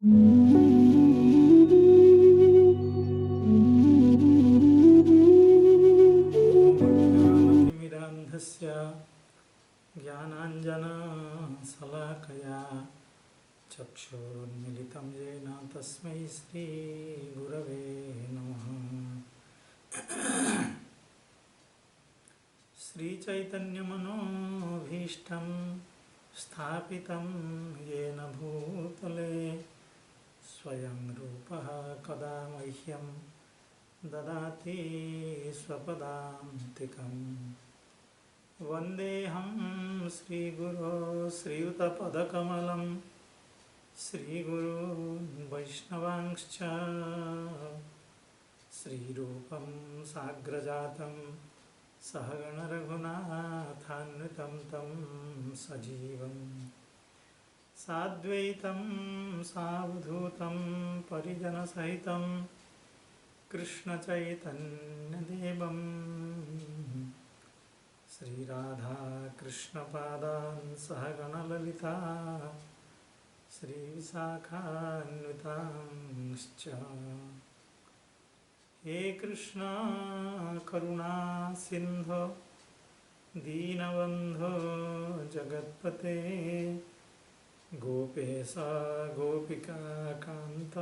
अज्ञानतिमिरान्धस्य ज्ञानाञ्जनशलाकया चक्षुरुन्मिलितं येन तस्मै श्रीगुरवे नमः। श्रीचैतन्यमनोभीष्टं स्थापितं येन भूतले स्वयं रूपः कदा मह्यं ददाति स्वपदान्तिकम्। वन्देऽहं श्रीगुरो श्रीयुतपदकमलं श्रीगुरून् वैष्णवांश्च श्रीरूपं साग्रजातं सहगणरघुनाथान्वितं तं सजीवं साद्वैतं सावधूतं परिजनसहितं कृष्णचैतन्यदेवं श्रीराधाकृष्णपादान् सहगणललिता श्रीविशाखान्वितांश्च। हे कृष्णा करुणा सिन्धो दीनबन्धो जगत्पते गोपेश गोपिका कान्त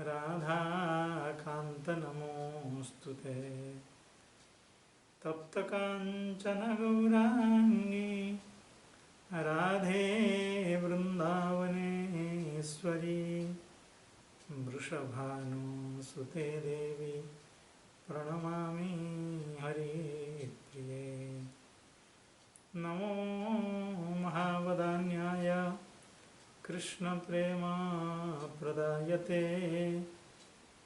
राधाकान्त नमोऽस्तुते। तप्तकाञ्चन गौराङ्गी राधे वृन्दावनेश्वरी वृषभानुसुते देवी प्रणमामि हरिप्रिये। नमो महावदान्याय कृष्णप्रेमप्रदायते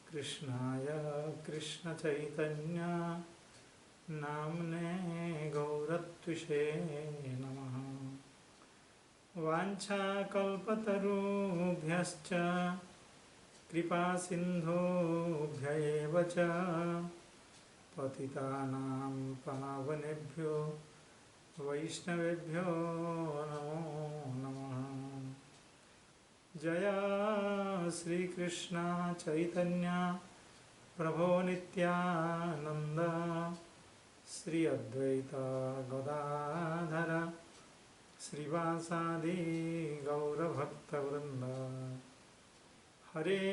कृष्णाय कृष्णचैतन्य नाम्ने गौरत्विषे नमः। वाञ्छाकल्पतरुभ्यश्च कृपासिन्धुभ्य एव च पतितानां पावनेभ्यो वैष्णवेभ्यो नमो नमः। जय श्रीकृष्ण चैतन्य प्रभो नित्यानन्द श्री अद्वैत गदाधर श्रीवासादि गौरभक्तवृन्द। हरे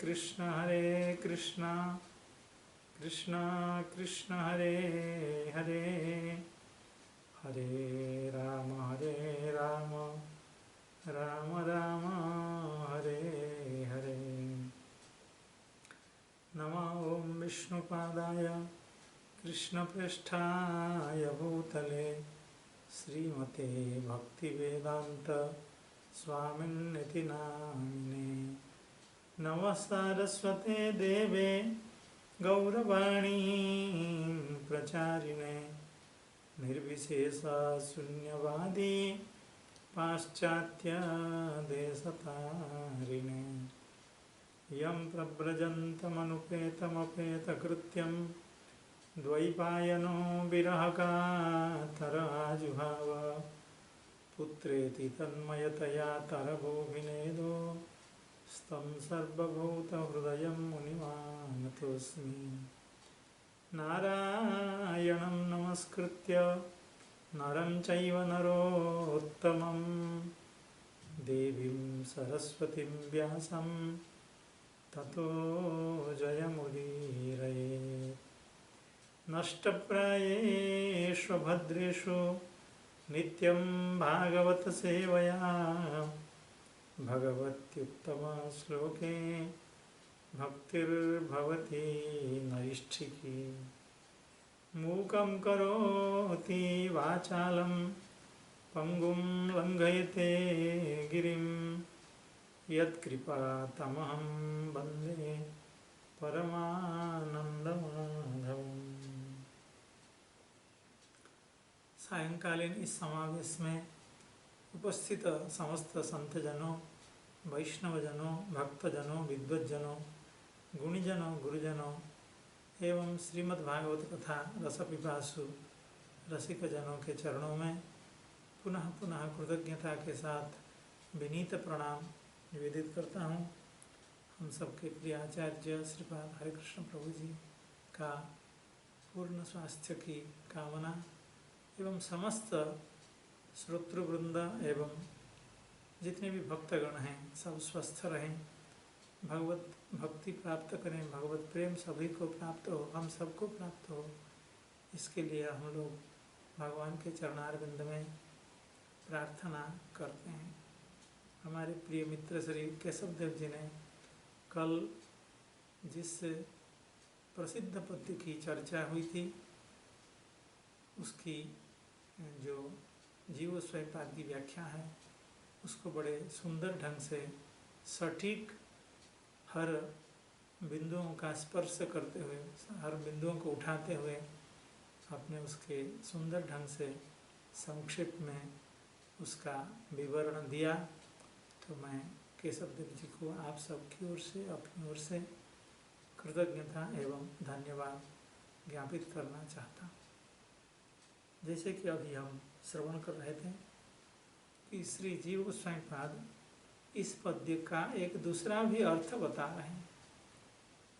कृष्ण कृष्ण कृष्ण हरे हरे हरे राम राम राम हरे हरे। नमः ॐ विष्णुपादाय कृष्णप्रेष्ठाय भूतले श्रीमते भक्तिवेदान्त स्वामिन्निति नामिने। नमः सारस्वते देवे गौरवाणी प्रचारिणे निर्विशेषशून्यवादी पाश्चात्यदेशतारिणे। यं प्रव्रजन्तमनुपेतमपेतकृत्यं द्वैपायनो विरहकातराजुहाव पुत्रेति तन्मयतया तरभूभिनेदो स्तं सर्वभूतहृदयं मुनिमानतोऽस्मि। नारायणं नमस्कृत्य नरं चैव नरोत्तमं देवीं सरस्वतीं व्यासं ततो जयमुदीरयेत्। नष्टप्रायेषु भद्रेषु नित्यं भागवत सेवया भगवत्युत्तमश्लोके भक्तिर्भवति नैष्ठिकी। मूकं करोति वाचालं पंगुं लङ्घयते गिरिं यत्कृपातमहं वन्दे परमानन्दमाधवम्। सायंकालीन इस समावेश में उपस्थित समस्त संतजनों, वैष्णवजनों, भक्तजनों, विद्वज्जनों, गुणीजनों, गुरुजनों एवं श्रीमद्भागवत कथा रसपिपासु रसिकजनों के चरणों में पुनः पुनः कृतज्ञता के साथ विनीत प्रणाम निवेदित करता हूँ हम सबके प्रिय आचार्य श्रीपाद हरे कृष्ण प्रभु जी का पूर्ण स्वास्थ्य की कामना एवं समस्त श्रोतृवृंद एवं जितने भी भक्तगण हैं सब स्वस्थ रहें, भगवत भक्ति प्राप्त करें, भगवत प्रेम सभी को प्राप्त हो, हम सबको प्राप्त हो। इसके लिए हम लोग भगवान के चरणारविंद में प्रार्थना करते हैं। हमारे प्रिय मित्र श्री केशव देव जी ने कल जिस प्रसिद्ध पद्य की चर्चा हुई थी उसकी जो जीव स्वयंपाद की व्याख्या है उसको बड़े सुंदर ढंग से सटीक हर बिंदुओं का स्पर्श करते हुए, हर बिंदुओं को उठाते हुए आपने उसके सुंदर ढंग से संक्षेप में उसका विवरण दिया। तो मैं केशव देव जी को आप सबकी ओर से, अपनी ओर से कृतज्ञता एवं धन्यवाद ज्ञापित करना चाहता हूँ। जैसे कि अभी हम श्रवण कर रहे थे कि श्री जीव गोस्वामीपाद इस पद्य का एक दूसरा भी अर्थ बता रहे हैं।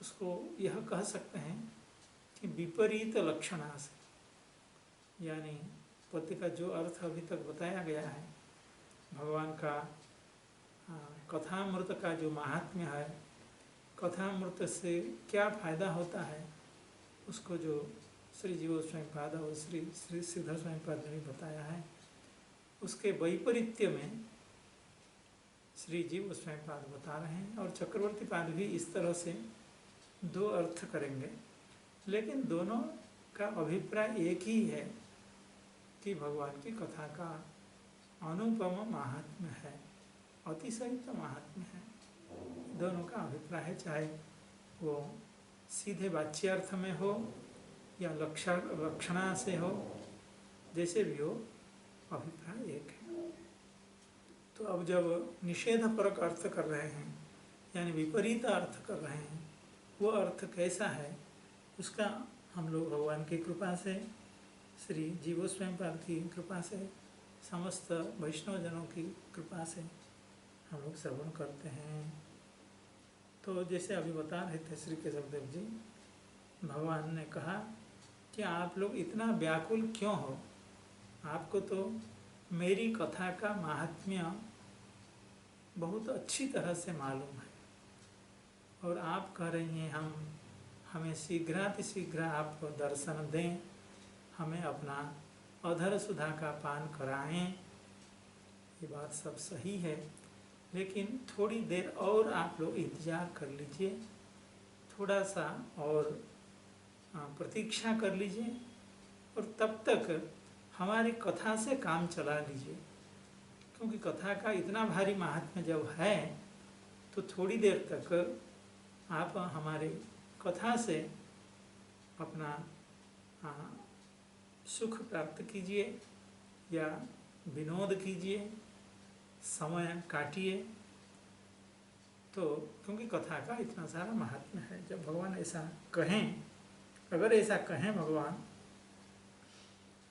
उसको यह कह सकते हैं कि विपरीत लक्षणा से, यानी पद्य का जो अर्थ अभी तक बताया गया है, भगवान का कथामृत का जो महात्म्य है, कथामृत से क्या फायदा होता है, उसको जो श्री जीव गोस्वामीपाद और श्री श्रीधर स्वामीपाद ने भी बताया है, उसके वैपरीत्य में श्री जीव गोस्वामीपाद बता रहे हैं। और चक्रवर्ती पाद भी इस तरह से दो अर्थ करेंगे, लेकिन दोनों का अभिप्राय एक ही है कि भगवान की कथा का अनुपम महात्म्य है, अतिशय महात्म्य है। दोनों का अभिप्राय है, चाहे वो सीधे वाच्यार्थ में हो या लक्षणा से हो, जैसे भी हो अभिप्राय एक है। तो अब जब निषेध परक अर्थ कर रहे हैं, यानी विपरीत अर्थ कर रहे हैं, वो अर्थ कैसा है उसका हम लोग भगवान की कृपा से, श्री जीव गोस्वामीपाद की कृपा से, समस्त वैष्णव जनों की कृपा से हम लोग श्रवण करते हैं। तो जैसे अभी बता रहे थे श्री केशव देव जी, भगवान ने कहा कि आप लोग इतना व्याकुल क्यों हो, आपको तो मेरी कथा का महात्म्य बहुत अच्छी तरह से मालूम है, और आप कह रही हैं हमें शीघ्रातिशीघ्र आप दर्शन दें, हमें अपना अधर सुधा का पान कराएं। ये बात सब सही है, लेकिन थोड़ी देर और आप लोग इंतज़ार कर लीजिए, थोड़ा सा और प्रतीक्षा कर लीजिए, और तब तक हमारी कथा से काम चला लीजिए। क्योंकि कथा का इतना भारी महात्म्य जब है तो थोड़ी देर तक आप हमारे कथा से अपना सुख प्राप्त कीजिए या विनोद कीजिए, समय काटिए। तो क्योंकि कथा का इतना सारा महात्म्य है, जब भगवान ऐसा कहें, अगर ऐसा कहें भगवान,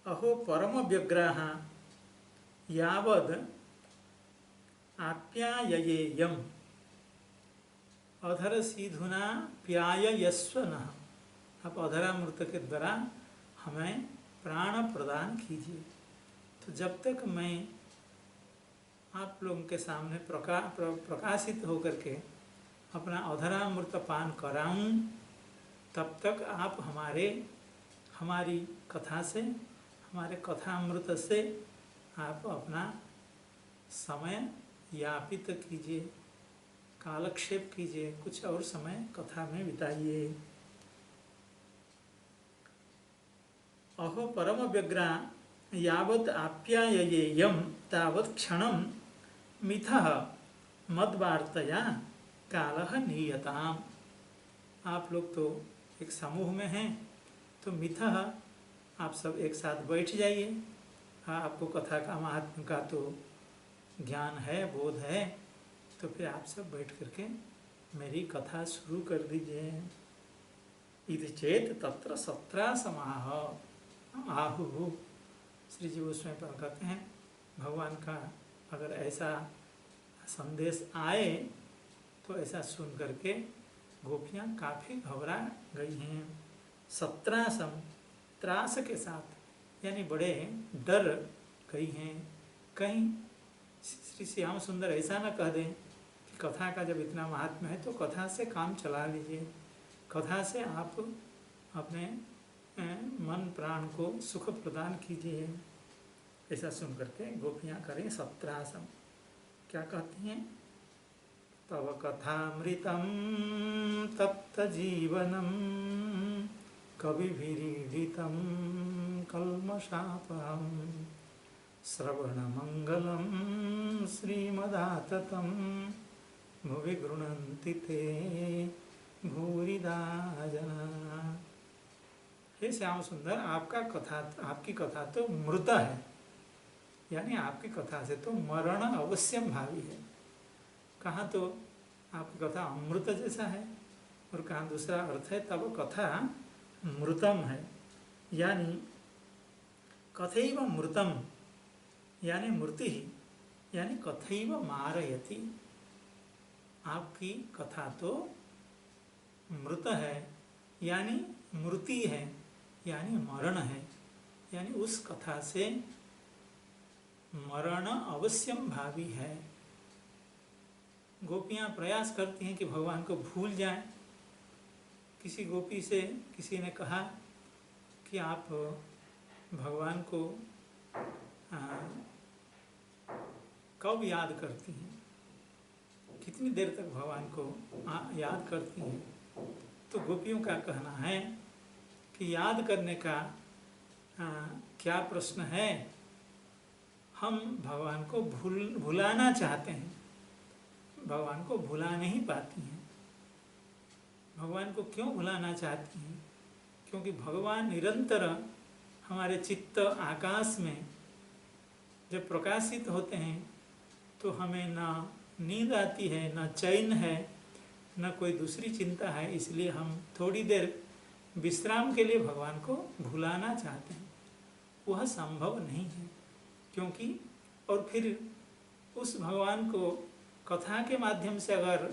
अहो परम व्यग्राह यावद आप्याययेयम् अधर सीधुना प्याययस्व नः, आप अधरामृत के द्वारा हमें प्राण प्रदान कीजिए। तो जब तक मैं आप लोगों के सामने प्रकाशित होकर के अपना अधरामृत पान कराऊं, तब तक आप हमारी कथा से, हमारे कथामृत से आप अपना समय यापित कीजिए, कालक्षेप कीजिए, कुछ और समय कथा में बिताइए। अहो परम व्यग्रा यावत् आप्याययेयम् तावत् क्षणं मिथः मद्वार्तया कालः नीयताम्। आप लोग तो एक समूह में हैं, तो मिथः आप सब एक साथ बैठ जाइए। हाँ, आपको कथा का महात्म्य का तो ज्ञान है, बोध है, तो फिर आप सब बैठ करके मेरी कथा शुरू कर दीजिए। इति चेत तत्र सत्रा समाह आहु। श्री जीव गोस्वामी कहते हैं, भगवान का अगर ऐसा संदेश आए तो ऐसा सुन करके गोपियाँ काफ़ी घबरा गई हैं। सत्रासम, त्रास के साथ, यानी बड़े डर गई हैं। कहीं श्री श्याम सुंदर ऐसा न कह दें कि कथा का जब इतना महात्म्य है तो कथा से काम चला लीजिए, कथा से आप अपने मन प्राण को सुख प्रदान कीजिए। ऐसा सुन करके गोपियाँ करें सत्रासम। क्या कहती हैं? तव कथामृतं तप्त जीवनं कविभिरीडितं कल्मषापहं श्रवणमंगलं श्रीमदाततं भुवि गृह्णन्ति ते भूरिदा जना। हे श्याम सुंदर, आपकी कथा तो मृत है, यानी आपकी कथा से तो मरण अवश्यम भावी है। कहाँ तो आपकी कथा अमृत जैसा है और कहाँ दूसरा अर्थ है तब कथा मृतम है, यानी कथैव मृतम यानी मृति ही, यानी कथैव मारयति। आपकी कथा तो मृत है यानी मृति है, यानी मरण है, यानी उस कथा से मरण अवश्यम भावी है। गोपियाँ प्रयास करती हैं कि भगवान को भूल जाएं। किसी गोपी से किसी ने कहा कि आप भगवान को कब याद करती हैं, कितनी देर तक भगवान को याद करती हैं? तो गोपियों का कहना है कि याद करने का क्या प्रश्न है, हम भगवान को भुलाना चाहते हैं, भगवान को भुला नहीं पाती हैं। भगवान को क्यों भुलाना चाहती हैं? क्योंकि भगवान निरंतर हमारे चित्त आकाश में जब प्रकाशित होते हैं तो हमें ना नींद आती है, ना चैन है, न कोई दूसरी चिंता है। इसलिए हम थोड़ी देर विश्राम के लिए भगवान को भुलाना चाहते हैं। वह संभव नहीं है, क्योंकि और फिर उस भगवान को कथा के माध्यम से अगर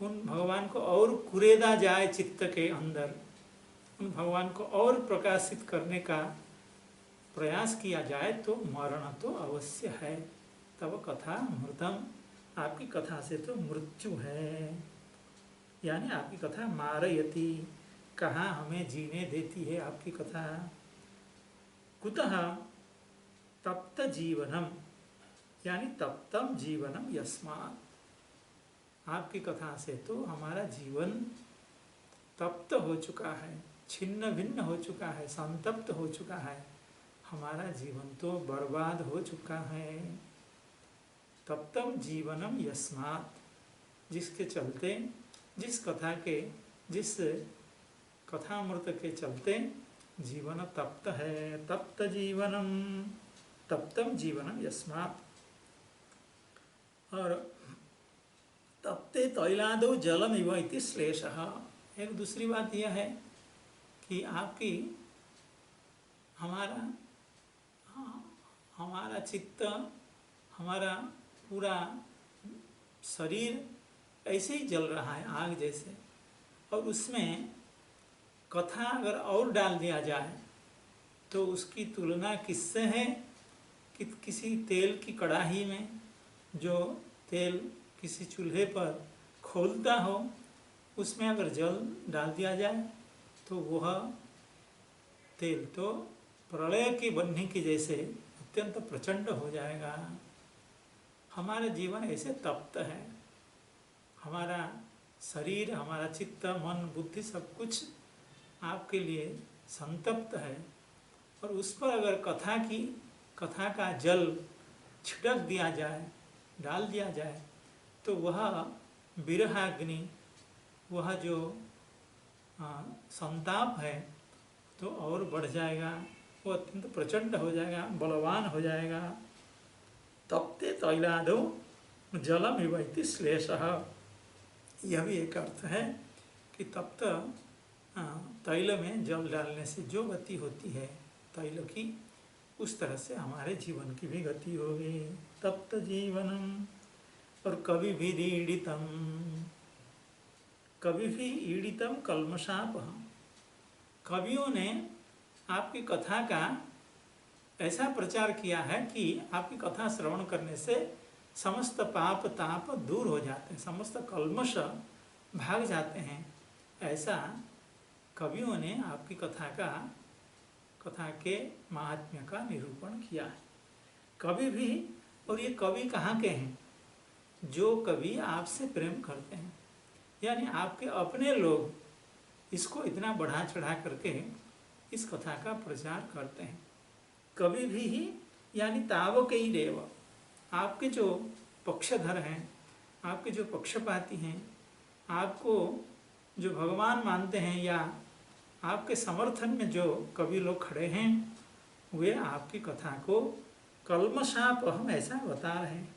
उन भगवान को और कुरेदा जाए चित्त के अंदर, उन भगवान को और प्रकाशित करने का प्रयास किया जाए तो मरण तो अवश्य है। तब कथा मृतम, आपकी कथा से तो मृत्यु है, यानी आपकी कथा मारयति, कहाँ हमें जीने देती है आपकी कथा। कुतः तप्त जीवनम, यानी तप्तम जीवनम यस्मात्, आपकी कथा से तो हमारा जीवन तप्त हो चुका है, छिन्न भिन्न हो चुका है, संतप्त हो चुका है, हमारा जीवन तो बर्बाद हो चुका है। तप्तम जीवनम यस्मात्, जिसके चलते, जिस कथा के, जिस कथामृत के चलते जीवन तप्त है। तप्त जीवनम, तप्तम जीवनम यस्मात्। और तप्ते तैलादौ जलम इव इति श्लेषः। एक दूसरी बात यह है कि आपकी हमारा चित्त, हमारा पूरा शरीर ऐसे ही जल रहा है आग जैसे, और उसमें कथा अगर और डाल दिया जाए तो उसकी तुलना किससे है कि किसी तेल की कड़ाही में जो तेल किसी चूल्हे पर खौलता हो, उसमें अगर जल डाल दिया जाए तो वह तेल तो प्रलय की बन्ही की जैसे अत्यंत प्रचंड हो जाएगा। हमारा जीवन ऐसे तप्त है, हमारा शरीर, हमारा चित्त, मन, बुद्धि सब कुछ आपके लिए संतप्त है, और उस पर अगर कथा का जल छिड़क दिया जाए, डाल दिया जाए, तो वह विरहाग्नि, वह जो संताप है तो और बढ़ जाएगा, वो अत्यंत प्रचंड हो जाएगा, बलवान हो जाएगा। तप्ते तैलादौ जलम इव इति श्लेषः। यह भी एक अर्थ है कि तप्त तैल में जल डालने से जो गति होती है तैल की, उस तरह से हमारे जीवन की भी गति होगी। तप्त जीवनम और कवि भी ईडितम, कवि भी ईडितम कल्मषापहम, कवियों ने आपकी कथा का ऐसा प्रचार किया है कि आपकी कथा श्रवण करने से समस्त पाप ताप दूर हो जाते हैं, समस्त कल्मश भाग जाते हैं। ऐसा कवियों ने आपकी कथा के महात्म्य का निरूपण किया है। कवि भी, और ये कवि कहाँ के हैं? जो कवि आपसे प्रेम करते हैं, यानी आपके अपने लोग इसको इतना बढ़ा चढ़ा करके इस कथा का प्रचार करते हैं। कवि भी ही यानी तावक ही देव, आपके जो पक्षधर हैं, आपके जो पक्षपाती हैं, आपको जो भगवान मानते हैं या आपके समर्थन में जो कवि लोग खड़े हैं, वे आपकी कथा को कल्मषापहम ऐसा बता रहे हैं।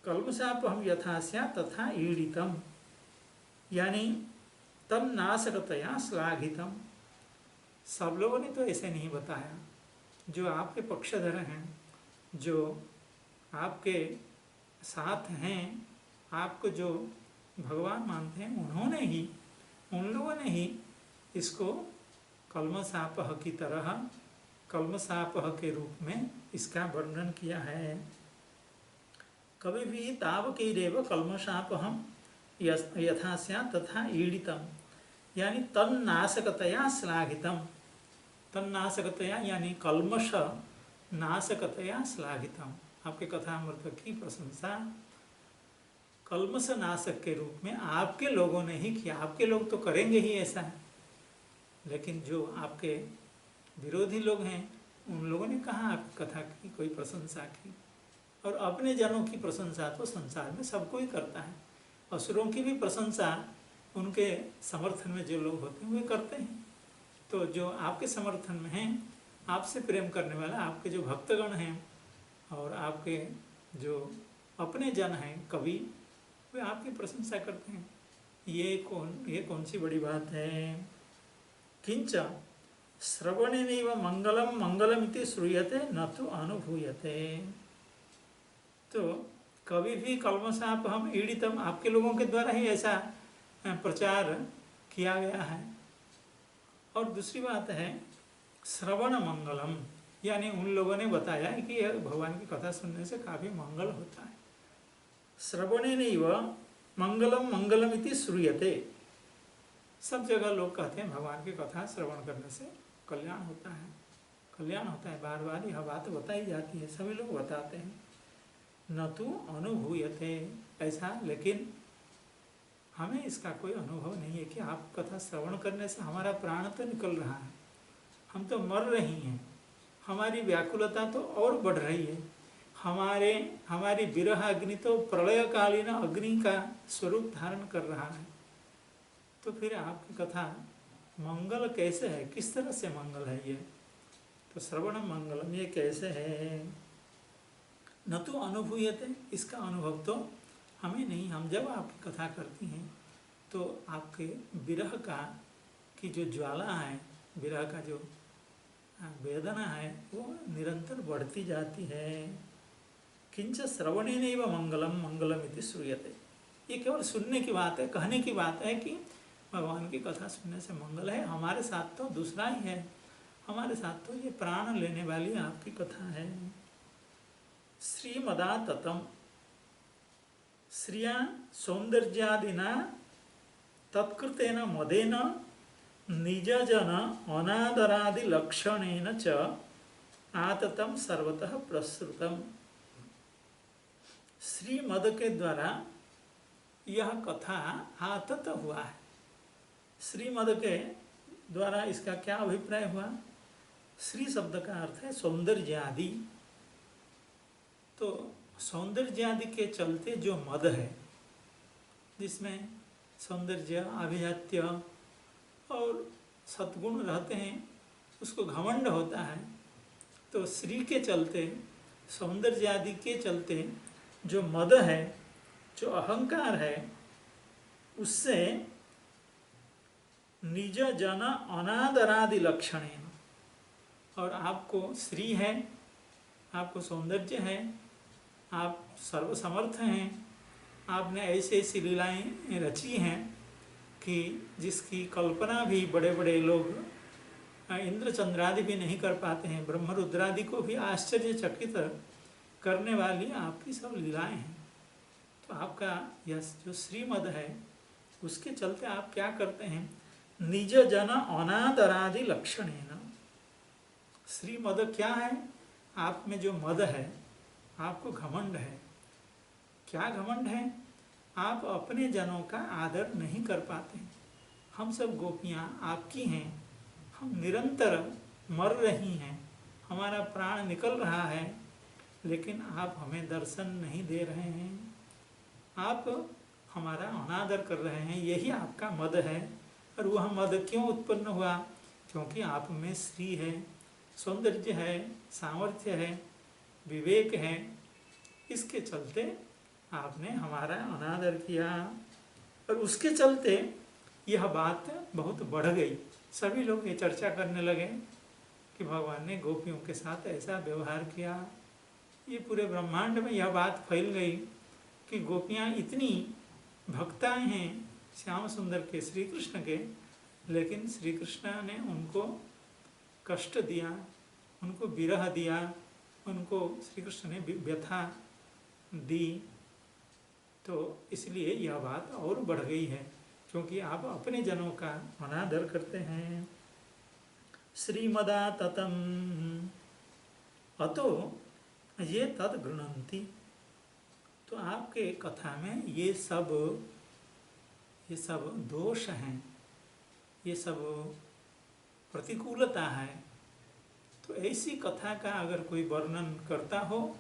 कल्मषापहम यथा स्यात् तथा ईडितम, यानी तम नाशकतया श्लाघितम। सब लोगों ने तो ऐसे नहीं बताया, जो आपके पक्षधर हैं, जो आपके साथ हैं, आपको जो भगवान मानते हैं, उन्होंने ही, उन लोगों ने ही इसको कल्मषापह की तरह, कल्मषापह के रूप में इसका वर्णन किया है। कवि भी तावकीरेव कल्मषापहम यथा स्यात् तथा ईडितम, यानी तन्नाशकतया श्लाघितम। तन्नाशकतया यानी कल्मष नाशकतया श्लाघितम, आपके कथामृत की प्रशंसा कल्मष नाशक के रूप में आपके लोगों ने ही किया। आपके लोग तो करेंगे ही ऐसा, लेकिन जो आपके विरोधी लोग हैं, उन लोगों ने कहाँ आपकी कथा की कोई प्रशंसा की। और अपने जनों की प्रशंसा तो संसार में सबको ही करता है, असुरों की भी प्रशंसा उनके समर्थन में जो लोग होते हैं वे करते हैं। तो जो आपके समर्थन में हैं, आपसे प्रेम करने वाला आपके जो भक्तगण हैं और आपके जो अपने जन हैं कवि, वे आपकी प्रशंसा करते हैं। ये कौन सी बड़ी बात है। किंच श्रवणेनैव मंगलम मंगलमिति श्रूयते न तो अनुभूयते। तो कवि भी कल्मषापहम ईडितम, आपके लोगों के द्वारा ही ऐसा प्रचार किया गया है। और दूसरी बात है श्रवण मंगलम, यानी उन लोगों ने बताया है कि भगवान की कथा सुनने से काफ़ी मंगल होता है। श्रवणेनैव मंगलम मंगलमिति श्रूयते, सब जगह लोग कहते हैं भगवान की कथा श्रवण करने से कल्याण होता है, कल्याण होता है। बार बार यह बात बताई जाती है, सभी लोग बताते हैं। न तो अनुभूयते ऐसा, लेकिन हमें इसका कोई अनुभव नहीं है कि आप कथा श्रवण करने से हमारा प्राण तो निकल रहा है, हम तो मर रही हैं, हमारी व्याकुलता तो और बढ़ रही है, हमारी विरह अग्नि तो प्रलयकालीन अग्नि का स्वरूप धारण कर रहा है। तो फिर आपकी कथा मंगल कैसे है, किस तरह से मंगल है ये? तो श्रवण मंगलम ये कैसे है? न तो अनुभूयते, इसका अनुभव तो हमें नहीं। हम जब आपकी कथा करती हैं तो आपके विरह की जो ज्वाला है, विरह का जो वेदना है, वो निरंतर बढ़ती जाती है। किंच श्रवणेनैव मंगलम मंगलमिति श्रूयते, ये केवल सुनने की बात है, कहने की बात है कि भगवान की कथा सुनने से मंगल है। हमारे साथ तो दूसरा ही है, हमारे साथ तो ये प्राण लेने वाली आपकी कथा है। श्रीमदा ततम, श्रिया सौंदर्यादिना तत्कृतेन मदेन निजजन अनादरादि लक्षणेन च आततम सर्वतः प्रसृतम। श्रीमद के द्वारा यह कथा आतत हुआ है। श्रीमद के द्वारा इसका क्या अभिप्राय हुआ? श्री शब्द का अर्थ है सौंदर्यादि। तो सौंदर्यादि के चलते जो मद है, जिसमें सौंदर्य आभिजात्य और सद्गुण रहते हैं, उसको घमंड होता है। तो श्री के चलते, सौंदर्यादि के चलते जो मद है, जो अहंकार है, उससे निज जन अनादरादि लक्षणेन, और आपको श्री है, आपको सौंदर्य है, आप सर्वसमर्थ हैं, आपने ऐसी ऐसी लीलाएं रची हैं कि जिसकी कल्पना भी बड़े बड़े लोग इंद्र चंद्रादि भी नहीं कर पाते हैं, ब्रह्म रुद्रादि को भी आश्चर्यचकित करने वाली आपकी सब लीलाएं हैं। तो आपका यह जो श्रीमद है उसके चलते आप क्या करते हैं, निज जन अनादरादि लक्षण है ना। श्रीमद क्या है, आप में जो मद है, आपको घमंड है। क्या घमंड है, आप अपने जनों का आदर नहीं कर पाते। हम सब गोपियाँ आपकी हैं, हम निरंतर मर रही हैं, हमारा प्राण निकल रहा है, लेकिन आप हमें दर्शन नहीं दे रहे हैं, आप हमारा अनादर कर रहे हैं। यही आपका मद है। और वह मद क्यों उत्पन्न हुआ, क्योंकि आप में श्री है, सौंदर्य है, सामर्थ्य है, विवेक है। इसके चलते आपने हमारा अनादर किया और उसके चलते यह बात बहुत बढ़ गई। सभी लोग ये चर्चा करने लगे कि भगवान ने गोपियों के साथ ऐसा व्यवहार किया। ये पूरे ब्रह्मांड में यह बात फैल गई कि गोपियाँ इतनी भक्ताएं हैं श्याम सुंदर के, श्री कृष्ण के, लेकिन श्री कृष्ण ने उनको कष्ट दिया, उनको विरह दिया, उनको श्री कृष्ण ने व्यथा दी। तो इसलिए यह बात और बढ़ गई है, क्योंकि आप अपने जनों का अनादर करते हैं। श्रीमदा ततम अतो ये तद गृणंती। तो आपके कथा में ये सब दोष हैं, ये सब प्रतिकूलता है। तो ऐसी कथा का अगर कोई वर्णन करता हो,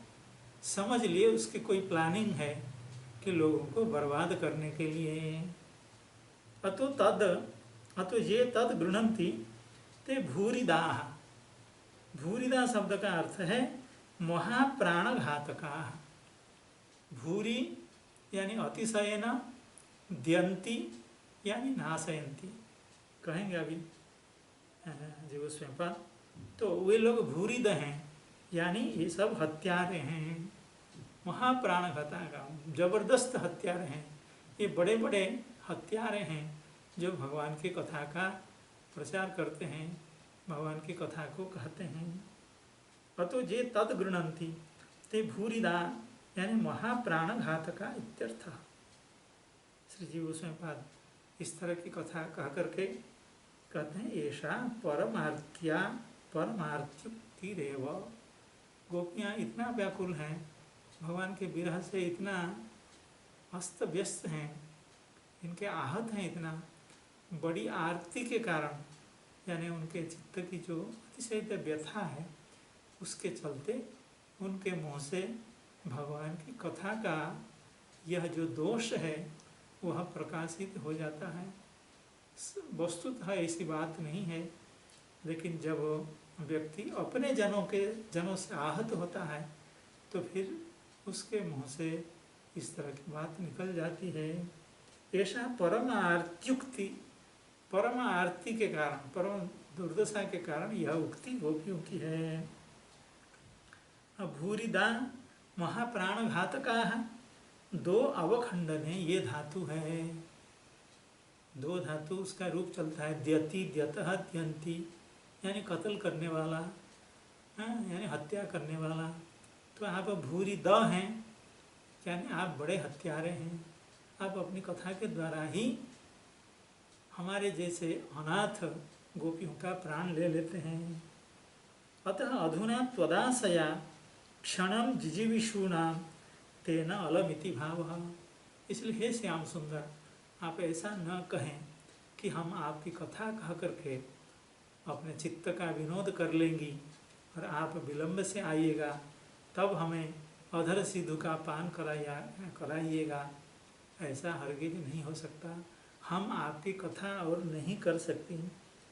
समझ लिए उसकी कोई प्लानिंग है कि लोगों को बर्बाद करने के लिए। अतो ये तद गृणंती ते भूरिदा। भूरिदा शब्द का अर्थ है महाप्राणघातका। भूरि यानी अतिशयन, द्यंती यानी नाशयंती, कहेंगे अभी जीव स्वयं। तो वे लोग भूरिद हैं, यानी ये सब हत्यारे हैं, महाप्राणघातका, जबरदस्त हत्यारे हैं। ये बड़े बड़े हत्यारे हैं जो भगवान की कथा का प्रचार करते हैं, भगवान की कथा को कहते हैं। अतो जे तद गृणंती ते भूरिदा यानी महाप्राणघातका इत्यर्थ। श्री जीव स्वयं इस तरह की कथा कह करके कहते हैं ऐसा परमार्थ्युक्तिरेव। गोपियाँ इतना व्याकुल हैं, भगवान के विरह से इतना अस्त व्यस्त हैं, इनके आहत हैं इतना, बड़ी आरती के कारण, यानी उनके चित्त की जो अतिशय व्यथा है उसके चलते उनके मुँह से भगवान की कथा का यह जो दोष है वह प्रकाशित हो जाता है। वस्तुतः ऐसी बात नहीं है, लेकिन जब व्यक्ति अपने जनों से आहत होता है तो फिर उसके मुँह से इस तरह की बात निकल जाती है। ऐसा परम आरती के कारण, परम दुर्दशा के कारण यह उक्ति गोपियों की है। भूरिदा महाप्राणघातका, दो अवखंडने ये धातु है। दो धातु उसका रूप चलता है द्यति, द्यतः, द्यंती, यानी कत्ल करने वाला, यानी हत्या करने वाला। तो आप भूरी द हैं, यानी आप बड़े हत्यारे हैं। आप अपनी कथा के द्वारा ही हमारे जैसे अनाथ गोपियों का प्राण ले लेते हैं। अतः अधुना त्वदाशया क्षणम जिजीविषूणाम तेन अलमिति भावः। इसलिए हे श्याम सुंदर, आप ऐसा न कहें कि हम आपकी कथा कह करके अपने चित्त का विनोद कर लेंगी और आप विलंब से आइएगा, तब हमें अधर सिद्धू का पान कराइएगा। ऐसा हरगिज नहीं हो सकता। हम आपकी कथा और नहीं कर सकती,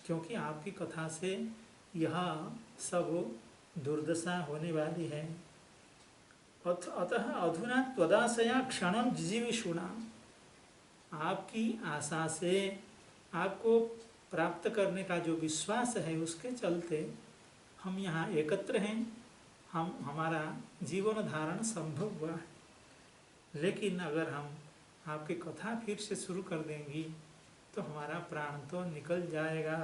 क्योंकि आपकी कथा से यह सब दुर्दशा होने वाली है। अतः अधुना त्वदाशया क्षणम जिजीविषूणाम, आपकी आशा से, आपको प्राप्त करने का जो विश्वास है उसके चलते हम यहाँ एकत्र हैं, हमारा जीवन धारण संभव हुआ है। लेकिन अगर हम आपकी कथा फिर से शुरू कर देंगी तो हमारा प्राण तो निकल जाएगा।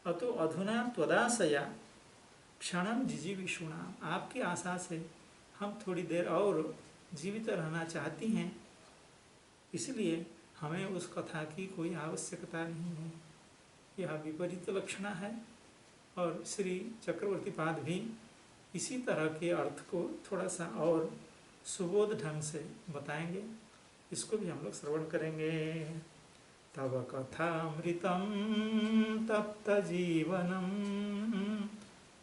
अतो अधुना त्वदाशया क्षणम जिजीविषुणाम, आपकी आशा से हम थोड़ी देर और जीवित रहना चाहती हैं, इसलिए हमें उस कथा की कोई आवश्यकता नहीं है। यह विपरीत लक्षण है। और श्री चक्रवर्ती पाद भी इसी तरह के अर्थ को थोड़ा सा और सुबोध ढंग से बताएंगे, इसको भी हम लोग श्रवण करेंगे। तव कथामृतं तप्त जीवनं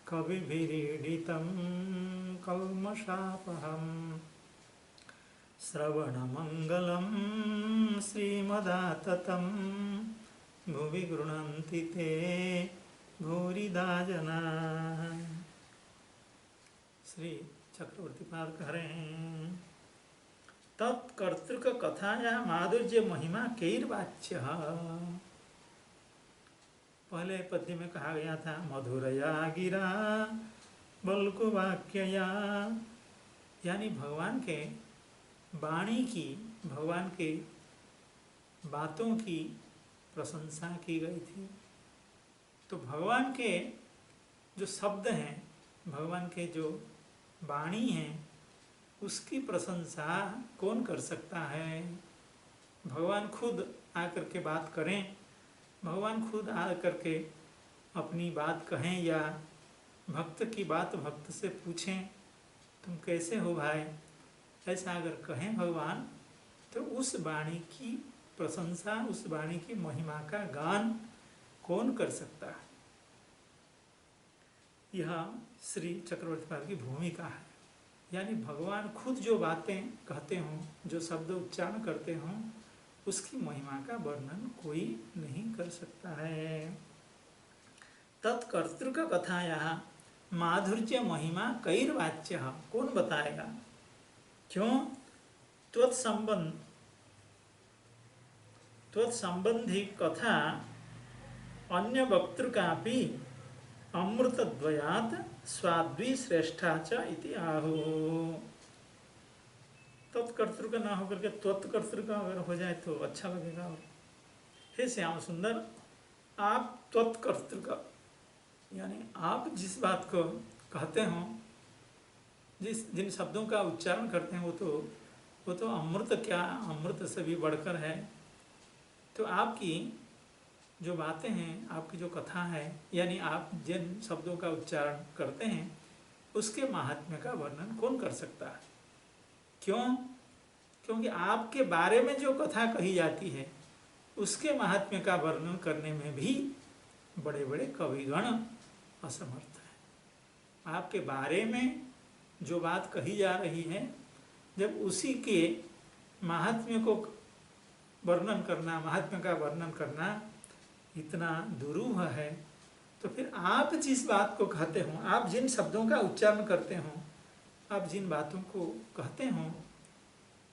कविभिरीडितं कल्मषापहम् श्रवणमंगलं श्रीमदाततं भुवि गृह्णन्ति ते भूरिदा जनाः। श्री चक्रवर्ती पाद कह रहे हैं, तत्कर्तृक कथाया माधुर्य महिमा कैर्वाच्य। पहले पद्य में कहा गया था मधुरया गिरा बल्कुवाक्यया, यानी भगवान के वाणी की, भगवान के बातों की प्रशंसा की गई थी। तो भगवान के जो शब्द हैं, भगवान के जो वाणी हैं, उसकी प्रशंसा कौन कर सकता है? भगवान खुद आकर के बात करें, भगवान खुद आकर के अपनी बात कहें या भक्त की बात भक्त से पूछें, तुम कैसे हो भाई, ऐसा अगर कहें भगवान, तो उस वाणी की प्रशंसा, उस वाणी की महिमा का गान कौन कर सकता है? यह श्री चक्रवर्ती पाद की भूमिका है। यानी भगवान खुद जो बातें कहते हों, जो शब्द उच्चारण करते हों, उसकी महिमा का वर्णन कोई नहीं कर सकता है। तत्कर्तृक कथाया माधुर्य महिमा कैर्वाच्य, कौन बताएगा? क्यों? त्वत्संबंधी कथा अन्य वक्तृकापि अमृतद्वयात् स्वाद्वी श्रेष्ठा च इति आहुः। तत्कर्तृक ना होकर के त्वत्कर्तृक अगर हो जाए तो अच्छा लगेगा। हे श्याम सुंदर, आप त्वत्कर्तृक, यानी आप जिस बात को कहते हो, जिन शब्दों का उच्चारण करते हैं, वो तो अमृत, क्या अमृत से भी बढ़कर है। तो आपकी जो बातें हैं, आपकी जो कथा है, यानी आप जिन शब्दों का उच्चारण करते हैं, उसके महात्म्य का वर्णन कौन कर सकता है? क्यों? क्योंकि आपके बारे में जो कथा कही जाती है, उसके महात्म्य का वर्णन करने में भी बड़े बड़े कविगण असमर्थ हैं। आपके बारे में जो बात कही जा रही है, जब उसी के महात्म्य को वर्णन करना, महात्म्य का वर्णन करना इतना दुरूह है, तो फिर आप जिस बात को कहते हो, आप जिन शब्दों का उच्चारण करते हो, आप जिन बातों को कहते हो,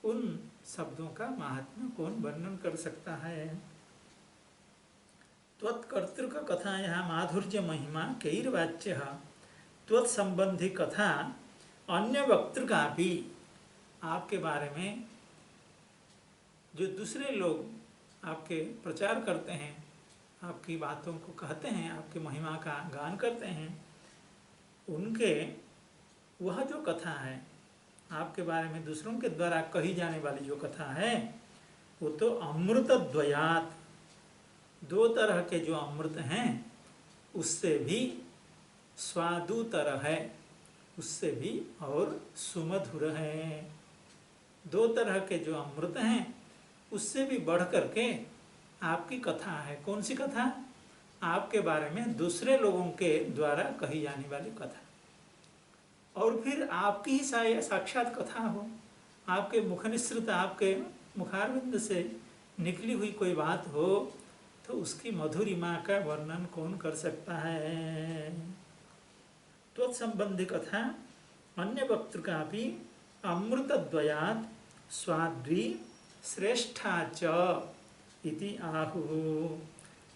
उन शब्दों का महात्म्य कौन वर्णन कर सकता है? त्वत्कर्तृक कथाया माधुर्य महिमा कैर्वाच्य, त्वत्संबंधी कथा अन्य वक्तृका भी, आपके बारे में जो दूसरे लोग आपके प्रचार करते हैं, आपकी बातों को कहते हैं, आपकी महिमा का गान करते हैं, उनके वह जो कथा है, आपके बारे में दूसरों के द्वारा कही जाने वाली जो कथा है, वो तो अमृत द्वयात, दो तरह के जो अमृत हैं उससे भी स्वादुतर है, उससे भी और सुमधुर है। दो तरह के जो अमृत हैं उससे भी बढ़ करके आपकी कथा है। कौन सी कथा? आपके बारे में दूसरे लोगों के द्वारा कही जाने वाली कथा, और फिर आपकी ही साक्षात कथा हो, आपके मुखनिसृत, आपके मुखारविंद से निकली हुई कोई बात हो, तो उसकी मधुरिमा का वर्णन कौन कर सकता है? त्वत्संबंधी कथा अन्य वक्तृका भी अमृतद्वयात् स्वाद्वी श्रेष्ठा च इति आहुः।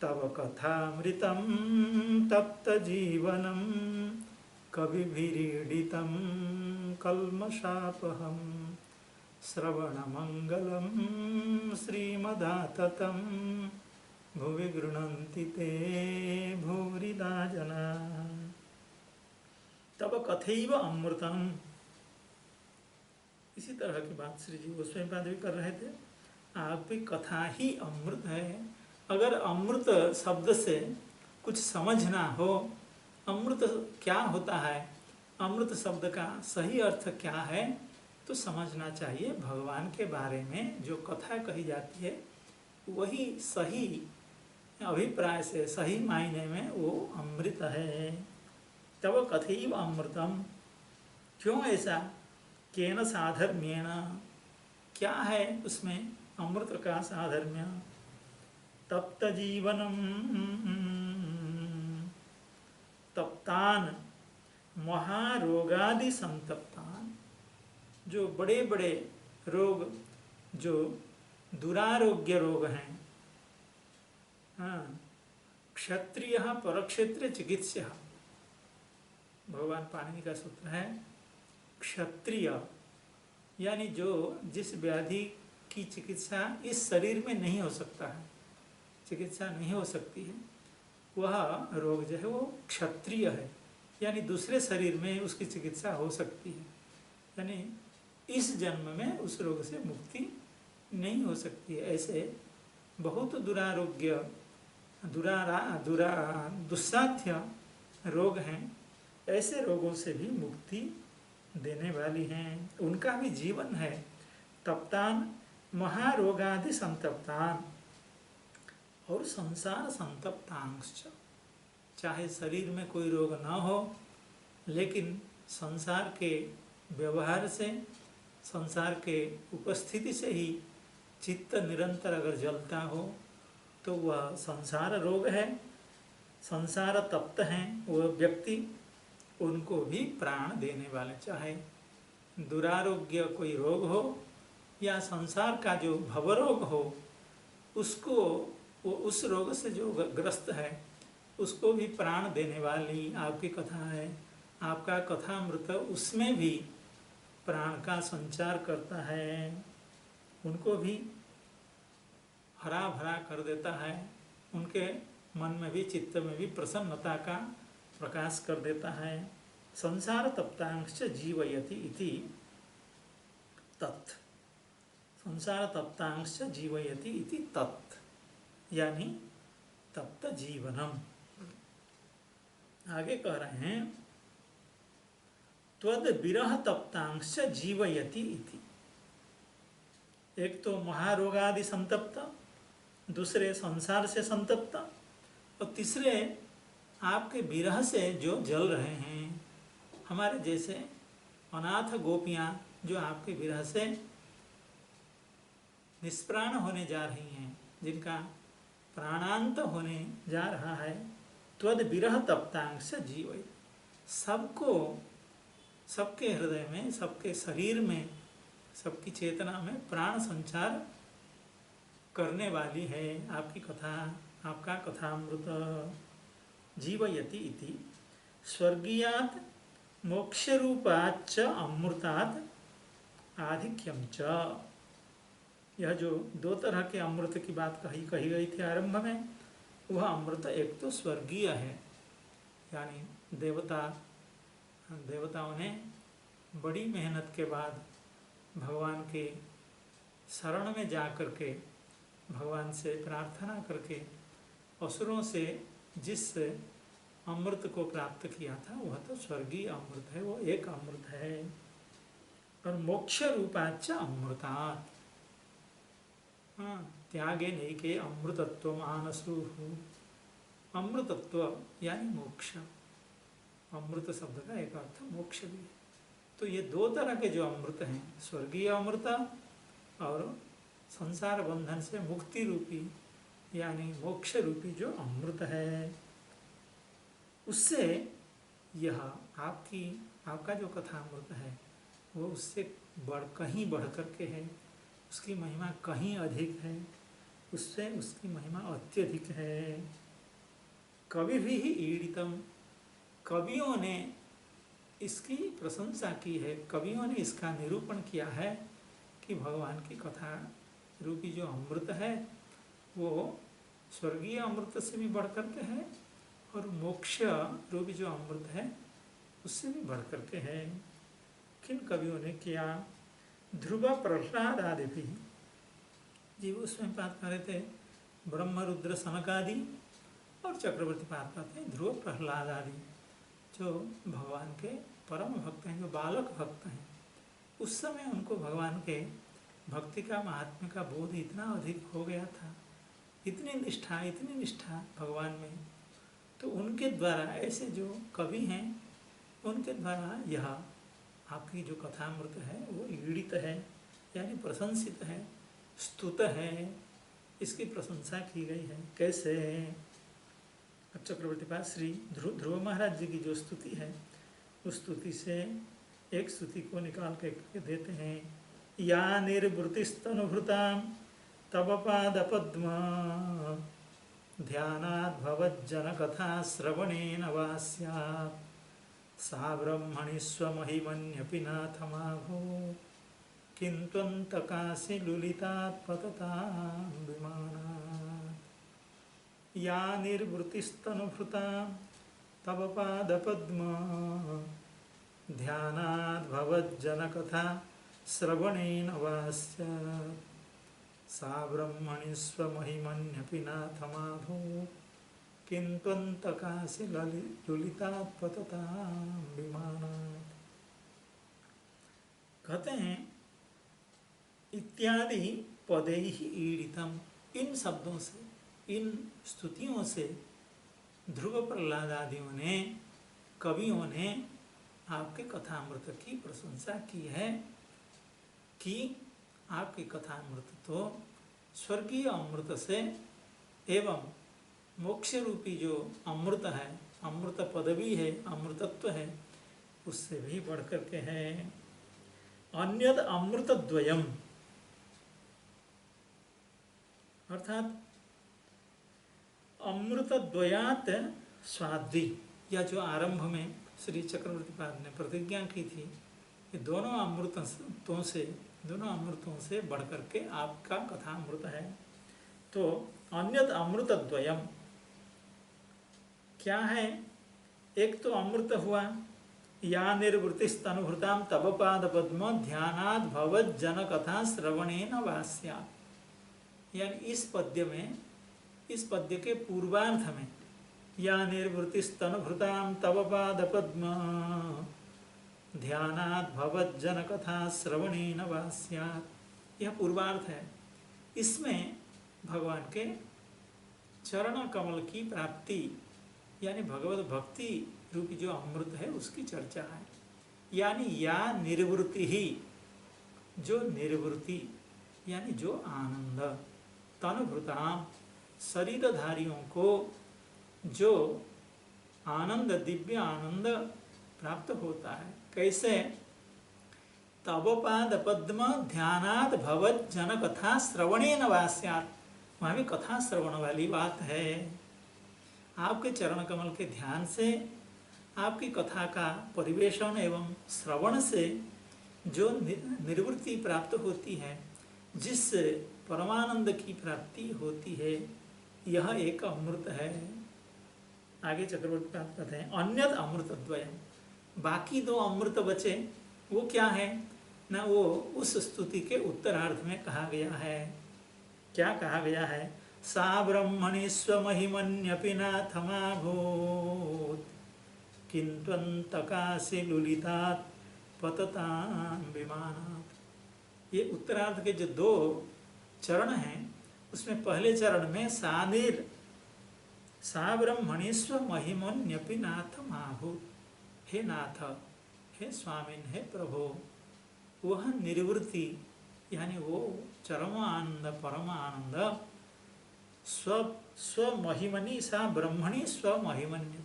तव कथामृतं तप्त जीवनं कविभिरीडितं कल्मषापहम् श्रवणमङ्गलं श्रीमदाततं भुवि गृह्णन्ति ते भूरिदा जना। तब कथैव अमृतम, इसी तरह की बात श्री जी गोस्वामी पाद भी कर रहे थे। आपकी कथा ही अमृत है। अगर अमृत शब्द से कुछ समझना हो, अमृत क्या होता है, अमृत शब्द का सही अर्थ क्या है, तो समझना चाहिए भगवान के बारे में जो कथा कही जाती है वही सही अभिप्राय से, सही मायने में वो अमृत है। तब कथैव अमृतम, क्यों ऐसा, केन साधर्म्येण, क्या है उसमें अमृत का साधर्म्य। तप्त जीवनम तप्तान महारोगादि संतप्तान, जो बड़े बड़े रोग, जो दुरारोग्य रोग हैं, क्षत्रिय परक्षेत्र चिकित्सा, भगवान पाणिनि का सूत्र है। क्षत्रिय यानी जो जिस व्याधि की चिकित्सा इस शरीर में नहीं हो सकता है, चिकित्सा नहीं हो सकती है, वह रोग जो है वो क्षत्रिय है, यानी दूसरे शरीर में उसकी चिकित्सा हो सकती है, यानी इस जन्म में उस रोग से मुक्ति नहीं हो सकती है। ऐसे बहुत दुरारोग्य दुस्साध्य रोग हैं, ऐसे रोगों से भी मुक्ति देने वाली हैं, उनका भी जीवन है। तप्तान महारोगादि संतप्तान, और संसार संतप्तांश्च, चाहे शरीर में कोई रोग ना हो लेकिन संसार के व्यवहार से, संसार के उपस्थिति से ही चित्त निरंतर अगर जलता हो तो वह संसार रोग है, संसार तप्त हैं वह व्यक्ति, उनको भी प्राण देने वाले, चाहे दुरारोग्य कोई रोग हो या संसार का जो भवरोग हो, उसको वो उस रोग से जो ग्रस्त है उसको भी प्राण देने वाली आपकी कथा है। आपका कथामृत उसमें भी प्राण का संचार करता है, उनको भी हरा भरा कर देता है, उनके मन में भी चित्त में भी प्रसन्नता का प्रकाश कर देता है। संसार तप्तांश जीवयति इति तत्, संसार तप्तांश जीवयति इति तत्, यानी तप्त जीवनम। आगे कह रहे हैं त्वद विरह तप्तांश जीवयति इति। एक तो महारोगादि संतप्त, दूसरे संसार से संतप्त, और तीसरे आपके विरह से जो जल रहे हैं, हमारे जैसे अनाथ गोपियाँ जो आपके विरह से निष्प्राण होने जा रही हैं, जिनका प्राणांत होने जा रहा है। त्वद विरह तप्तांश जीव, सबको, सबके हृदय में, सबके शरीर में, सबकी चेतना में प्राण संचार करने वाली है आपकी कथा, आपका कथामृत। जीवयति इति स्वर्गीयात् मोक्ष रूपाच्च अमृतात् आधिक्यम च। यह जो दो तरह के अमृत की बात कही गई थी आरंभ में, वह अमृत एक तो स्वर्गीय है, यानी देवताओं ने बड़ी मेहनत के बाद भगवान के शरण में जा कर के, भगवान से प्रार्थना करके असुरों से जिस अमृत को प्राप्त किया था वह तो स्वर्गीय अमृत है, वो एक अमृत है। और मोक्ष रूपाच्च अमृतात्, त्यागे नैके अमृतत्व मानसु, अमृतत्व यानी मोक्ष, अमृत शब्द का एक अर्थ मोक्ष भी है। तो ये दो तरह के जो अमृत हैं, स्वर्गीय अमृत और संसार बंधन से मुक्ति रूपी यानी मोक्ष रूपी जो अमृत है, उससे यह आपका जो कथामृत है वो उससे कहीं बढ़ कर के है, उसकी महिमा कहीं अधिक है, उससे उसकी महिमा अत्यधिक है। कवि भी ईडितम, कवियों ने इसकी प्रशंसा की है, कवियों ने इसका निरूपण किया है कि भगवान की कथा रूपी जो अमृत है वो स्वर्गीय अमृत से भी बढ़ करके है और मोक्ष रूपी जो अमृत है उससे भी बढ़ करके है। किन कवियों ने किया? ध्रुव प्रहलाद आदि भी, जीव उसमें बात कर रहे थे, ब्रह्म रुद्र सनकादि और चक्रवर्ती बात करते हैं ध्रुव प्रहलाद आदि, जो भगवान के परम भक्त हैं, जो बालक भक्त हैं। उस समय उनको भगवान के भक्ति का महात्म्य का बोध इतना अधिक हो गया था, इतनी निष्ठा भगवान में, तो उनके द्वारा ऐसे जो कवि हैं उनके द्वारा यह आपकी जो कथामृत है वो ईड़ित है, यानी प्रशंसित है, स्तुत है, इसकी प्रशंसा की गई है। कैसे? अब चक्रवर्ती पास श्री ध्रुव महाराज जी की जो स्तुति है उस स्तुति से एक स्तुति को निकाल के देते हैं। या निर्वृतिस्तनुभृतां तव पादपद्म ध्यानात् भवज्जनकथा श्रवणेन वा स्यात् सा ब्रह्मणि स्वमहिमन्यपि नाथमाभो किन्त्वन्तकासि लुलितात् पततां विमानात्। या निर्वृतिस्तनुभृतां तव पादपद्म ध्यानात् भवज्जनकथा श्रवणेन वा स्यात् सा ब्रह्मणि स्वमहिमन्यपि नाथमाभो किन्त्वन्तकासि लुलितात् पततां विमानात्। कहते हैं इत्यादि पदैः ईडितम, इन शब्दों से, इन स्तुतियों से ध्रुव प्रहलाद आदियों ने, कवियों ने आपके कथामृत की प्रशंसा की है कि आपकी कथामृत तो स्वर्गीय अमृत से एवं मोक्ष रूपी जो अमृत है, अमृत पदवी है, अमृतत्व है, उससे भी बढ़ करके है। अन्यद अमृत द्वयम, अर्थात अमृत द्वयात स्वादि, या जो आरंभ में श्री चक्रवर्ती पाद ने प्रतिज्ञा की थी कि दोनों अमृतों से बढ़ करके आपका कथामृत है। तो अन्यद अमृत द्वयम क्या है? एक तो अमृत हुआ या निर्वृतिस्तनुभृतां तव पादपद्म ध्यानात् भवज्जन कथा श्रवणेन वा स्यात्, यानी इस पद्य के पूर्वार्ध में या निर्वृतिस्तनुभृतां तव पादपद्म ध्यानात् भवज्जन कथा श्रवणेन वा स्यात्, यह पूर्वार्ध है। इसमें भगवान के चरण कमल की प्राप्ति यानी भगवत भक्ति रूपी जो अमृत है उसकी चर्चा है। यानी या निर्वृत्ति ही, जो निर्वृत्ति यानी जो आनंद, तनुभृताम शरीरधारियों को जो आनंद, दिव्य आनंद प्राप्त होता है। कैसे? तव पाद पद्म ध्यानात् भवज्जन कथा श्रवणेन वा स्यात्, वहाँ भी कथा श्रवण वाली बात है। आपके चरण कमल के ध्यान से, आपकी कथा का परिवेशन एवं श्रवण से जो निर्वृत्ति प्राप्त होती है, जिससे परमानंद की प्राप्ति होती है, यह एक अमृत है। आगे चक्रवर्ती बात कहते हैं अन्यद अमृत द्वयम, बाकी दो अमृत बचे वो क्या है ना, वो उस स्तुति के उत्तरार्ध में कहा गया है। क्या कहा गया है? सा ब्रह्मणि स्वमहिमन्यपि नाथमाभूत् किन्त्वन्तकासि लुलितात् पततां विमानात्। ये उत्तरार्ध के जो दो चरण हैं उसमें पहले चरण में सा ब्रह्मणि स्वमहिमन्यपि नाथमाभूत्, हे नाथ, हे स्वामिन, हे प्रभो, वह निर्वृत्ति यानी वो चरम आनंद, परम आनंद स्वमहिमनि सा ब्रह्मणि स्वमहिमन्य,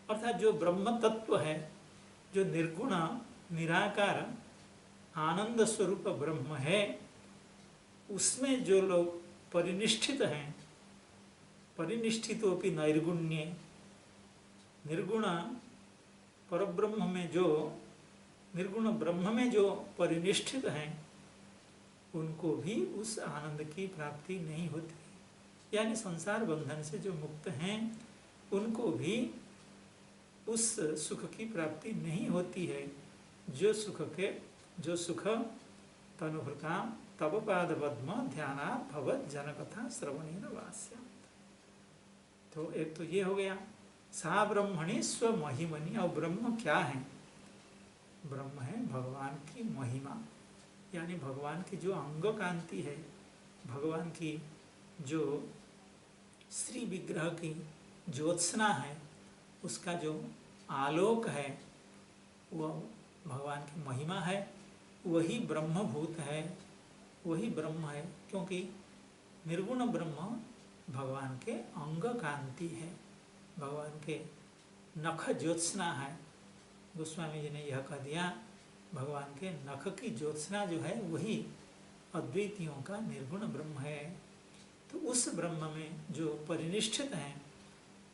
अर्थात जो ब्रह्म तत्व है, जो निर्गुण निराकार आनंद स्वरूप ब्रह्म है, उसमें जो लोग परिनिष्ठित हैं, परिनिष्ठितोपि नैर्गुण्ये, निर्गुण परब्रह्म में जो, निर्गुण ब्रह्म में जो परिनिष्ठित हैं, उनको भी उस आनंद की प्राप्ति नहीं होती। यानी संसार बंधन से जो मुक्त हैं उनको भी उस सुख की प्राप्ति नहीं होती है जो सुख तनुभृता तब पाद पद्म ध्यानात् भवत जनकथा श्रवणेन वास्या। तो एक तो ये हो गया, सा ब्रह्मणि स्वमहिमनि। और ब्रह्म क्या है? ब्रह्म है भगवान की महिमा, यानी भगवान की जो अंग कांति है, भगवान की जो श्री विग्रह की ज्योत्सना है, उसका जो आलोक है, वह भगवान की महिमा है, वही ब्रह्मभूत है, वही ब्रह्म है। क्योंकि निर्गुण ब्रह्म भगवान के अंग कांति है, भगवान के नख ज्योत्सना है। गोस्वामी जी ने यह कह दिया, भगवान के नख की ज्योत्सना जो है वही अद्वैतियों का निर्गुण ब्रह्म है। तो उस ब्रह्म में जो परिनिष्ठित हैं,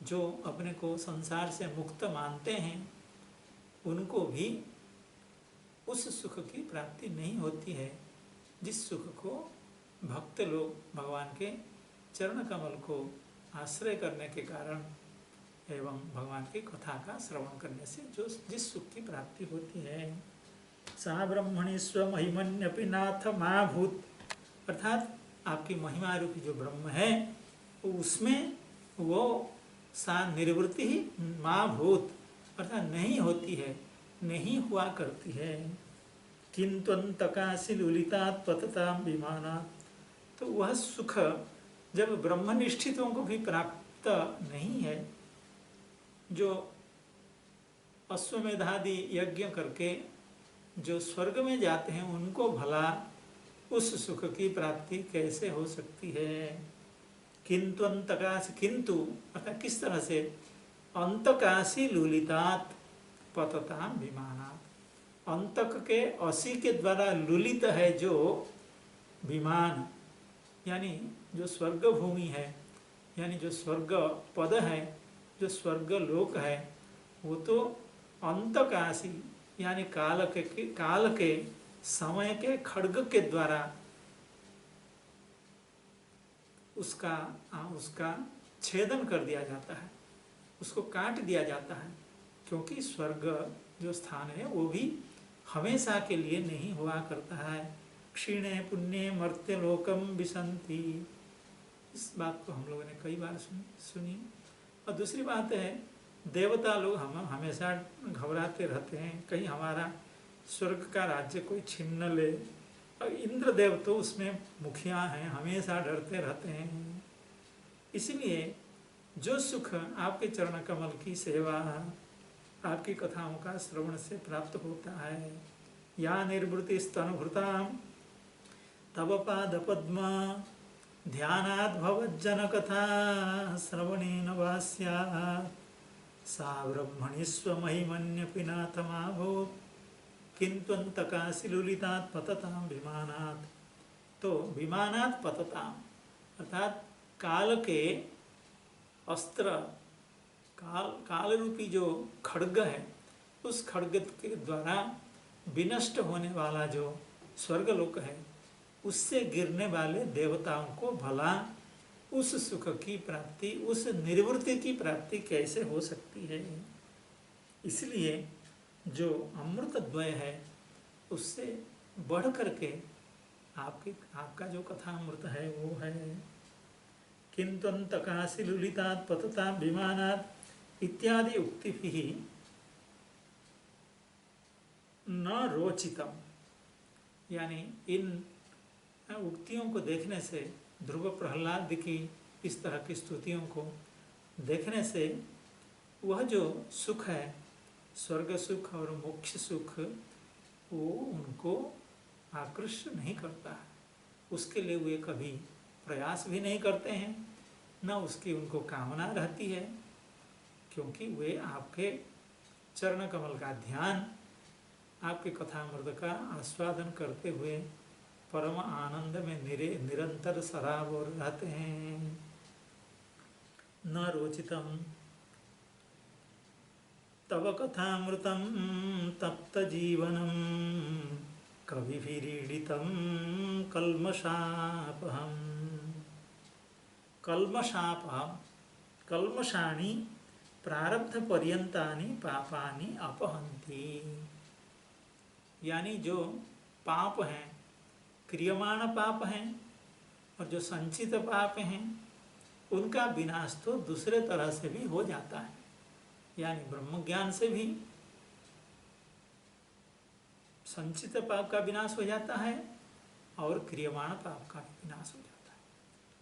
जो अपने को संसार से मुक्त मानते हैं, उनको भी उस सुख की प्राप्ति नहीं होती है जिस सुख को भक्त लोग भगवान के चरण कमल को आश्रय करने के कारण एवं भगवान की कथा का श्रवण करने से जो जिस सुख की प्राप्ति होती है। सा ब्रह्मणि स्वमहिमन्यपि नाथ महाभूत, अर्थात आपकी महिमा रूपी जो ब्रह्म है उसमें वो सा निर्वृत्ति ही महाभूत, अर्थात नहीं होती है, नहीं हुआ करती है। किंत्वन्तकासि लुलितात् पततां विमानात्। तो वह सुख जब ब्रह्मनिष्ठितों को भी प्राप्त नहीं है, जो अश्वमेधादि यज्ञ करके जो स्वर्ग में जाते हैं, उनको भला उस सुख की प्राप्ति कैसे हो सकती है? किंत्वन्तकासि, किंतु अर्थात किस तरह से, अंतकासि लुलितात् पततां विमानात्। अंतक के असी के द्वारा लुलित है जो विमान, यानी जो स्वर्ग भूमि है, यानी जो स्वर्ग पद है, जो स्वर्ग लोक है, वो तो अंतकासी यानी काल के समय के खड्ग के द्वारा उसका छेदन कर दिया जाता है, उसको काट दिया जाता है। क्योंकि स्वर्ग जो स्थान है वो भी हमेशा के लिए नहीं हुआ करता है। क्षीणे पुण्य मर्त्य लोकम विसंति, इस बात को हम लोगों ने कई बार सुनी। और दूसरी बात है, देवता लोग हम हमेशा घबराते रहते हैं कहीं हमारा स्वर्ग का राज्य कोई छीन न ले, और इंद्रदेव तो उसमें मुखिया हैं, हमेशा डरते रहते हैं। इसलिए जो सुख आपके चरण कमल की सेवा, आपकी कथाओं का श्रवण से प्राप्त होता है, या निर्वृति स्तनुभृतां तव पाद पद्म ध्यानात् भवज्जन कथा श्रवणेन वास्यात्, सा ब्रह्मणि स्वमहिमन्यपि नाथमाभूत् किंत्वन्तकासि लुलितात् पततां विमानात्। तो विमानात् पततां अर्थात काल के अस्त्र, काल रूपी जो खड्ग है, उस खड्ग के द्वारा विनष्ट होने वाला जो स्वर्गलोक है, उससे गिरने वाले देवताओं को भला उस सुख की प्राप्ति, उस निर्वृत्ति की प्राप्ति कैसे हो सकती है? इसलिए जो अमृत द्वय है उससे बढ़ करके आपका जो कथा अमृत है वो है। किंत्वन्तकासि लुलितात् पततां विमानात् इत्यादि उक्तिभिः न रोचितम, यानी इन उक्तियों को देखने से, ध्रुव प्रहलाद की इस तरह की स्तुतियों को देखने से वह जो सुख है, स्वर्ग सुख और मोक्ष सुख, वो उनको आकृष्ट नहीं करता है, उसके लिए वे कभी प्रयास भी नहीं करते हैं, न उसकी उनको कामना रहती है, क्योंकि वे आपके चरण कमल का ध्यान, आपके कथामृत का आस्वादन करते हुए परम आनंद में निरंतर सराबोर रहते हैं। न रोचितम तव कथामृतं तप्त जीवनं कविभिरीडितं कल्मषापहम् कल्मषापहम् कल्मषाणि प्रारब्धपर्यन्तानि पापानि अपहन्ति। यानी जो पाप हैं, क्रियमाण पाप हैं और जो संचित पाप हैं, उनका विनाश तो दूसरे तरह से भी हो जाता है। यानी ब्रह्म ज्ञान से भी संचित पाप का विनाश हो जाता है और क्रियमाण पाप का भी विनाश हो जाता है।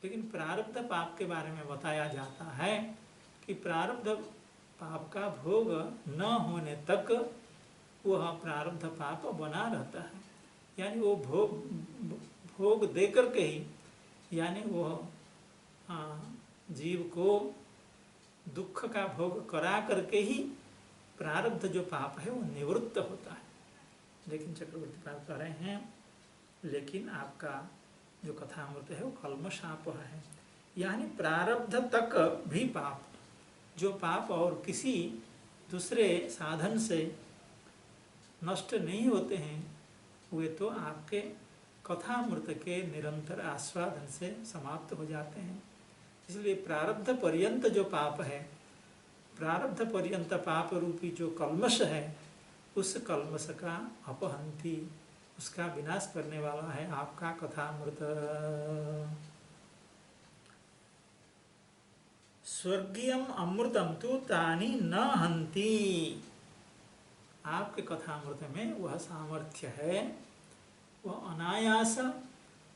लेकिन प्रारब्ध पाप के बारे में बताया जाता है कि प्रारब्ध पाप का भोग न होने तक वह प्रारब्ध पाप बना रहता है। यानी वो भोग दे करके ही, यानी वह जीव को दुख का भोग करा करके ही प्रारब्ध जो पाप है वो निवृत्त होता है। लेकिन चक्रवर्ती पाप कह रहे हैं, लेकिन आपका जो कथामृत है वो कल्मषाप है। यानी प्रारब्ध तक भी पाप, जो पाप और किसी दूसरे साधन से नष्ट नहीं होते हैं, वे तो आपके कथामृत के निरंतर आस्वादन से समाप्त हो जाते हैं। इसलिए प्रारब्ध पर्यंत जो पाप है, प्रारब्ध पर्यंत पाप रूपी जो कल्मष है, उस कल्मष का अपहंती, उसका विनाश करने वाला है आपका कथामृत। स्वर्गीयम अमृतम तु तानि न हंति। आपके कथामृत में वह सामर्थ्य है, वह अनायास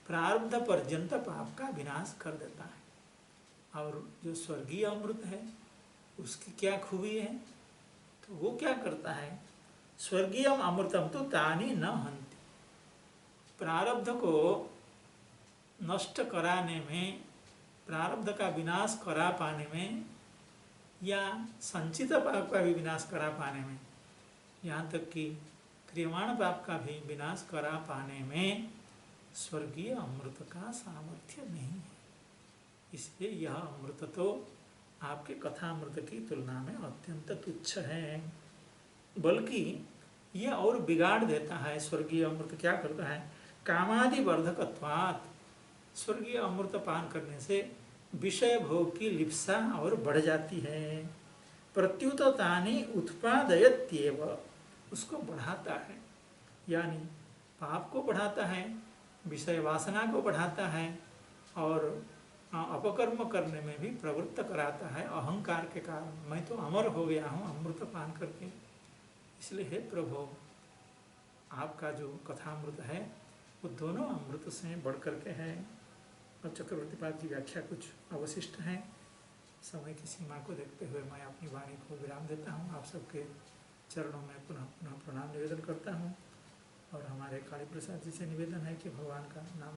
प्रारब्ध पर्यंत पाप का विनाश कर देता है। और जो स्वर्गीय अमृत है उसकी क्या खूबी है, तो वो क्या करता है, स्वर्गीयम अमृतम तो तानि न हंति। प्रारब्ध को नष्ट कराने में, प्रारब्ध का विनाश करा पाने में, या संचित पाप का भी विनाश करा पाने में, यहाँ तक कि क्रियमाण पाप का भी विनाश करा पाने में स्वर्गीय अमृत का सामर्थ्य नहीं है। इसलिए यह अमृत तो आपके कथामृत की तुलना में अत्यंत तुच्छ है। बल्कि यह और बिगाड़ देता है। स्वर्गीय अमृत क्या करता है, कामादि वर्धकत्वात्, स्वर्गीय अमृत पान करने से विषय भोग की लिप्सा और बढ़ जाती है। प्रत्युत तानि उत्पादयत्येव, उसको बढ़ाता है। यानी पाप को बढ़ाता है, विषय वासना को बढ़ाता है और अपकर्म करने में भी प्रवृत्त कराता है। अहंकार के कारण मैं तो अमर हो गया हूँ अमृत पान करके। इसलिए हे प्रभु, आपका जो कथामृत है वो दोनों अमृत से बढ़ करके है। और चक्रवर्ती पाद की व्याख्या कुछ अवशिष्ट है। समय की सीमा को देखते हुए मैं अपनी वाणी को विराम देता हूँ। आप सबके चरणों में पुनः पुनः प्रणाम निवेदन करता हूँ। और हमारे काली प्रसाद जी से निवेदन है कि भगवान का नाम